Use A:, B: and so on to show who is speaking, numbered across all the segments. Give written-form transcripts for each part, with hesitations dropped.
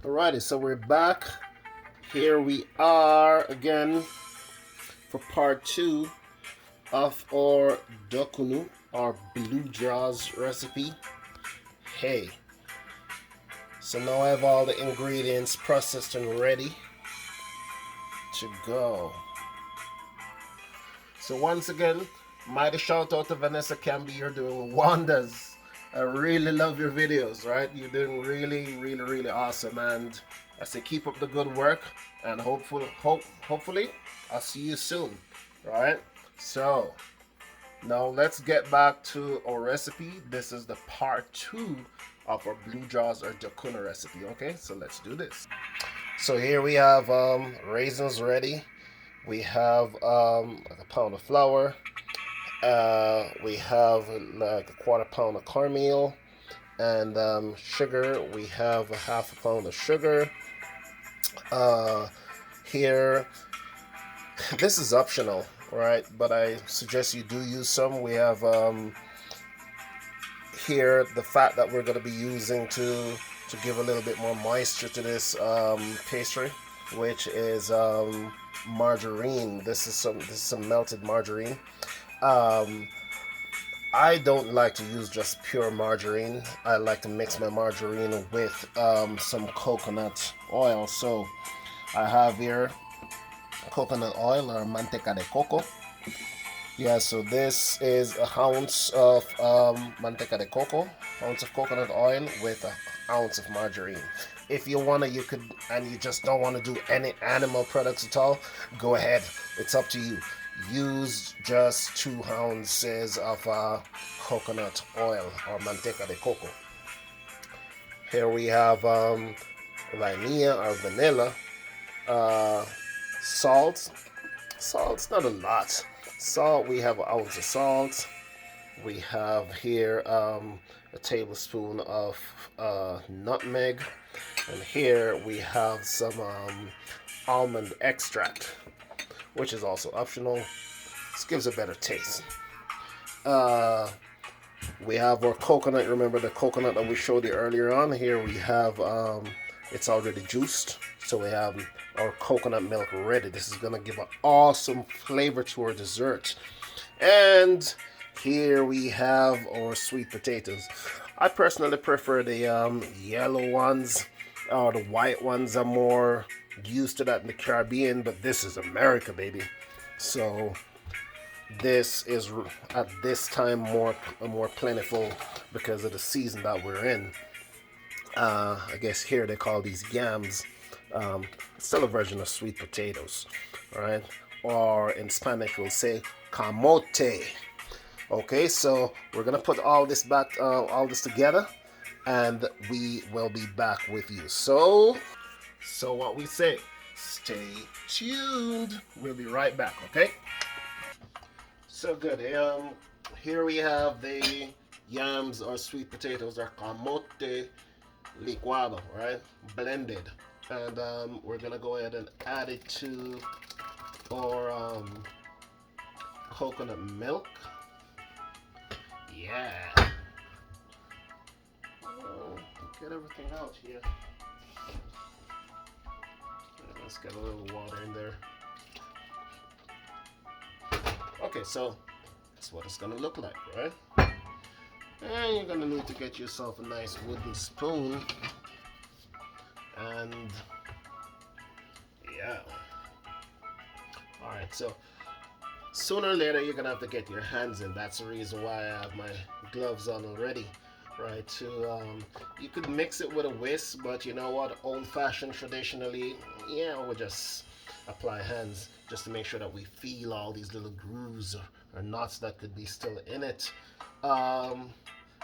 A: Alrighty, so we're back. Here we are again for part two of our Dukunuh, our blue jaws recipe. Hey, so now I have all the ingredients processed and ready to go. So once again, mighty shout out to Vanessa Camby. You're doing wonders. I really love your videos, right? You're doing really awesome, and I say keep up the good work, and hopefully I'll see you soon, right? So now let's get back to our recipe. This is the part two of our blue jaws or Dukunuh recipe. Okay, so let's do this. So here we have raisins ready. We have like a pound of flour. We have like a quarter pound of cornmeal, and sugar. We have a half a pound of sugar. Uh, Here, this is optional, right? But I suggest you do use some. We have here the fat that we're going to be using to give a little bit more moisture to this pastry, which is margarine. This is some melted margarine. Um, I don't like to use just pure margarine. I like to mix my margarine with some coconut oil. So I have here coconut oil or manteca de coco. Yeah, so this is a ounce of manteca de coco, ounce of coconut oil with an ounce of margarine. If you wanna, you could, and you just don't want to do any animal products at all, go ahead. It's up to you. Use just 2 ounces of coconut oil or manteca de coco. Here we have vanilla or vanilla, uh, salt. Salt's not a lot. Salt, we have an ounce of salt. We have here a tablespoon of nutmeg. And here we have some almond extract, which is also optional. This gives a better taste. Uh, we have our coconut. Remember the coconut that we showed you earlier on? Here we have, it's already juiced. So we have our coconut milk ready. This is going to give an awesome flavor to our dessert. And here we have our sweet potatoes. I personally prefer the yellow ones, or the white ones. I'm more used to that in the Caribbean, but this is America, baby. So this is at this time more plentiful because of the season that we're in. I guess here they call these yams. It's still a version of sweet potatoes, right? Or in Spanish we'll say camote. Okay, so we're gonna put all this together, and we will be back with you. So what we say, stay tuned. We'll be right back. Okay. So good. Here we have the yams or sweet potatoes or camote licuado, right? Blended. And we're gonna go ahead and add it to our coconut milk. Yeah. Oh, get everything out here. Let's get a little water in there. Okay, so that's what it's gonna look like, right? And you're gonna need to get yourself a nice wooden spoon. And yeah. Alright, so sooner or later you're gonna have to get your hands in. That's the reason why I have my gloves on already, right? You could mix it with a whisk, but you know what? Old-fashioned, traditionally, yeah, we'll just apply hands just to make sure that we feel all these little grooves or knots that could be still in it. I'm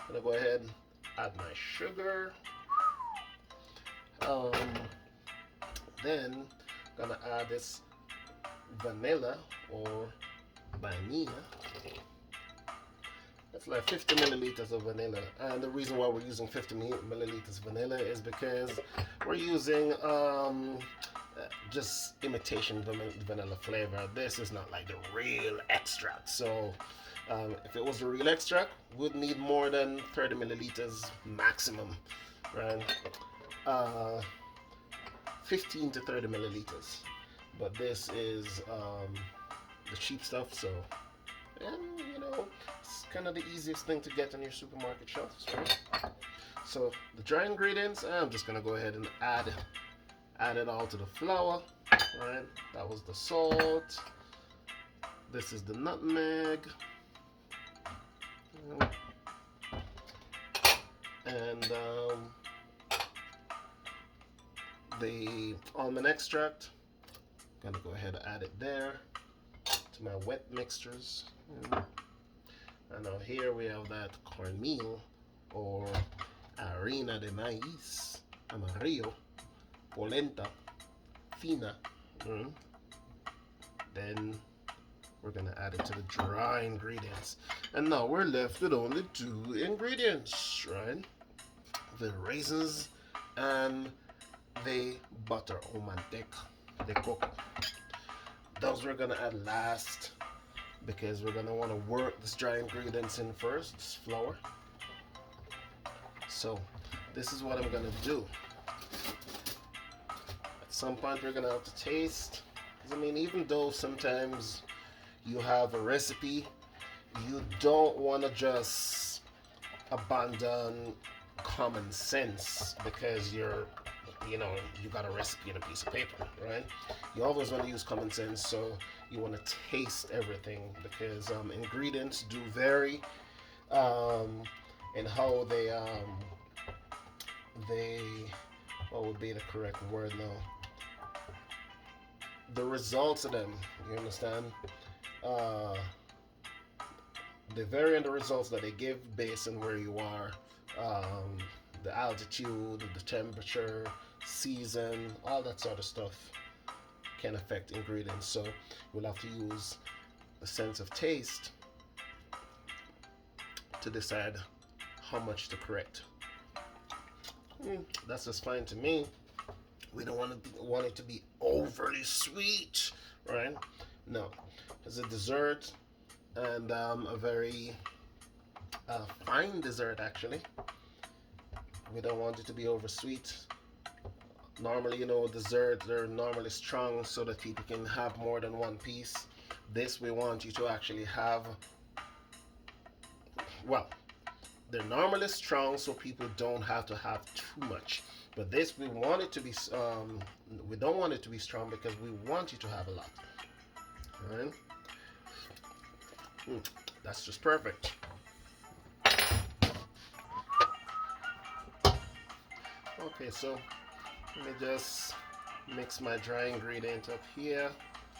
A: gonna go ahead and add my sugar. Um, then gonna add this vanilla or vanilla. That's like 50 milliliters of vanilla. And the reason why we're using 50 milliliters of vanilla is because we're using just imitation vanilla flavor. This is not like the real extract. So if it was the real extract, we'd need more than 30 milliliters maximum, right? Uh, 15 to 30 milliliters. But this is the cheap stuff, so, and you know, it's kind of the easiest thing to get on your supermarket shelves, right? So the dry ingredients, I'm just gonna go ahead and add it all to the flour. Right, that was the salt. This is the nutmeg, and the almond extract. I'm gonna go ahead and add it there to my wet mixtures. And now here we have that cornmeal, or harina de maíz amarillo, polenta, fina. Then we're gonna add it to the dry ingredients. And now we're left with only 2 ingredients, right? The raisins and the butter or manteca de coco. Those we're gonna add last because we're gonna want to work this dry ingredients in first, this flour. So this is what I'm gonna do. At some point we're gonna have to taste. I mean, even though sometimes you have a recipe, you don't want to just abandon common sense because you got a recipe in a piece of paper, right? You always want to use common sense, so you want to taste everything because ingredients do vary in how they what would be the correct word now? The results of them, you understand? They vary in the results that they give based on where you are, the altitude, the temperature, season, all that sort of stuff can affect ingredients. So we'll have to use a sense of taste to decide how much to correct. That's just fine to me. We don't want it to be overly sweet, right? No, it's a dessert, and a very fine dessert actually. We don't want it to be over sweet. Normally, desserts, they're normally strong so that people can have more than one piece. This we want you to actually have, well, they're normally strong so people don't have to have too much. But this, we want it to be, we don't want it to be strong because we want you to have a lot. All right? That's just perfect. Okay, so let me just mix my dry ingredient up here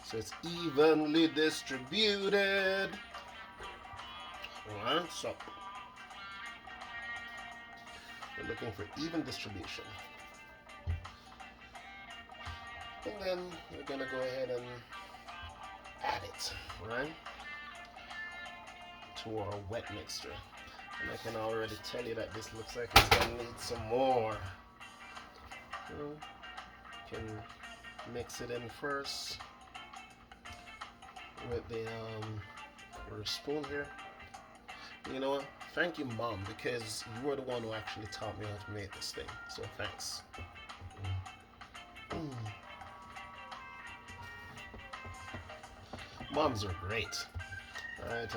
A: so it's evenly distributed. All right, so we're looking for even distribution. And then we're gonna go ahead and add it, right, to our wet mixture. And I can already tell you that this looks like it's gonna need some more. You can mix it in first with the spoon here. You know what? Thank you, Mom, because you were the one who actually taught me how to make this thing. So thanks. Moms are great. Alright,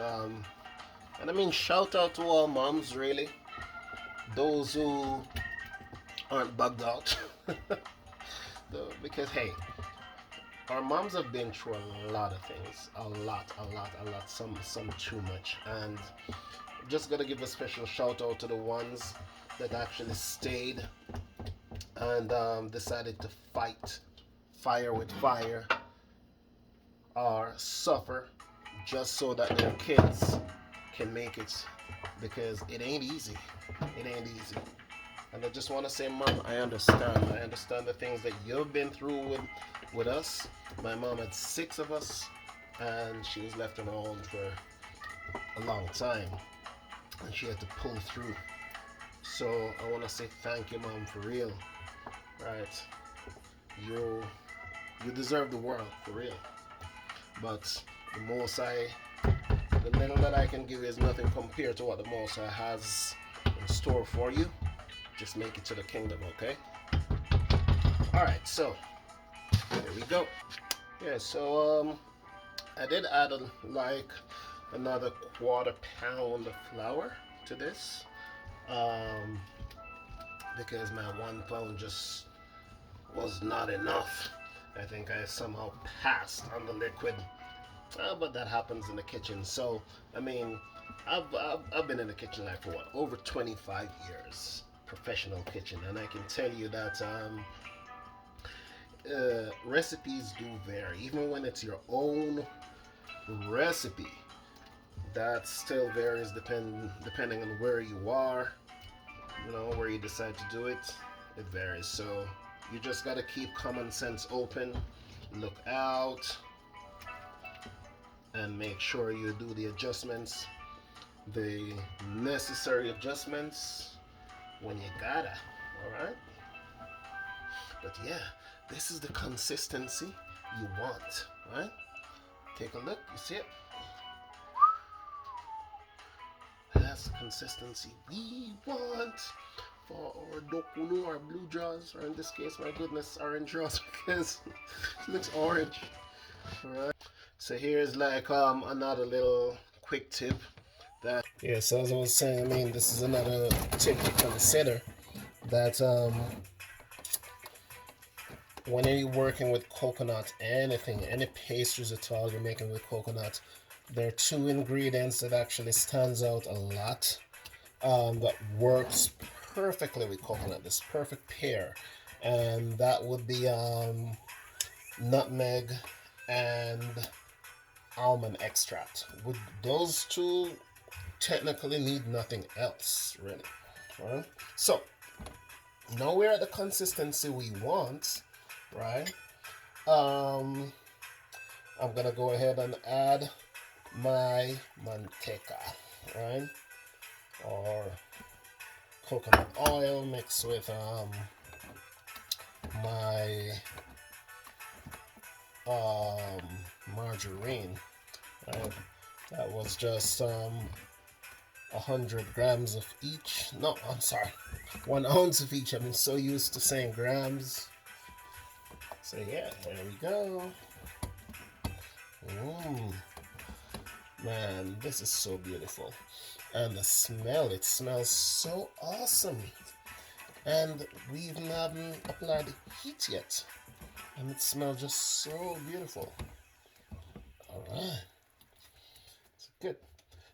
A: and I mean, shout out to all moms, really. Those who aren't bugged out. Because, hey, our moms have been through a lot of things. A lot. Some too much. And I'm just gonna give a special shout out to the ones that actually stayed and decided to fight fire with fire or suffer just so that their kids can make it, because it ain't easy. It ain't easy. And I just want to say, Mom, I understand the things that you've been through with us. My mom had 6 of us and she was left on her own for a long time and she had to pull through. So I want to say thank you, Mom, for real. Right, you deserve the world, for real. But the Most High, the little that I can give you is nothing compared to what the Most High has in store for you. Just make it to the kingdom, okay? Alright, so there we go. Yeah, so I did add like another quarter-pound of flour to this, um, because my 1 pound just was not enough. I think I somehow passed on the liquid, but that happens in the kitchen. So I mean, I've been in the kitchen like for what, over 25 years, professional kitchen, and I can tell you that recipes do vary, even when it's your own recipe. That still varies depending on where you are, where you decide to do it. It varies. So you just gotta keep common sense open, look out, and make sure you do the adjustments, the necessary adjustments when you gotta. All right. But yeah, this is the consistency you want, right? Take a look. You see it? That's the consistency we want for our Dukunuh, our blue jaws, or in this case, my goodness, orange jaws, because it looks orange. Alright. So here's like another little quick tip that, yeah, so as I was saying, I mean, this is another tip to consider, that when you're working with coconut, anything, any pastries at all you're making with coconut, there are two ingredients that actually stands out a lot, that works perfectly with coconut, this perfect pair, and that would be nutmeg and almond extract. With those two, technically need nothing else, really. Right? So now we're at the consistency we want, right? I'm gonna go ahead and add my manteca, right? Or coconut oil mixed with my margarine, right? That was just 100 grams of each. No, I'm sorry, 1 ounce of each. I've been so used to saying grams. So yeah, there we go. Man, this is so beautiful. And the smell, it smells so awesome. And we even haven't applied the heat yet. And it smells just so beautiful. Alright. It's good.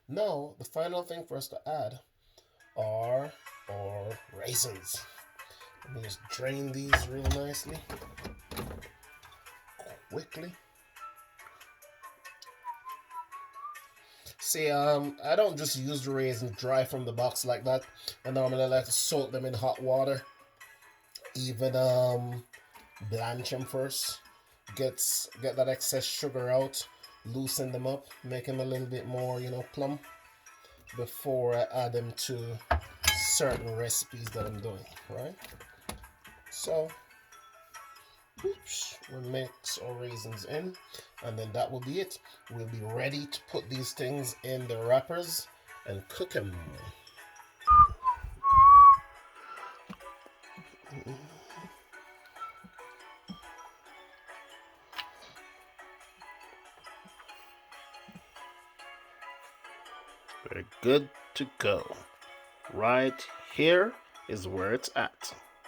A: Now, the final thing for us to add are our raisins. Let me just drain these real nicely. Quickly. See, I don't just use the raisins dry from the box like that. I normally like to soak them in hot water. Even blanch them first. Get that excess sugar out. Loosen them up. Make them a little bit more, plump. Before I add them to certain recipes that I'm doing, right? So, oops, we'll mix our raisins in, and then that will be it. We'll be ready to put these things in the wrappers and cook them. We're good to go. Right here is where it's at.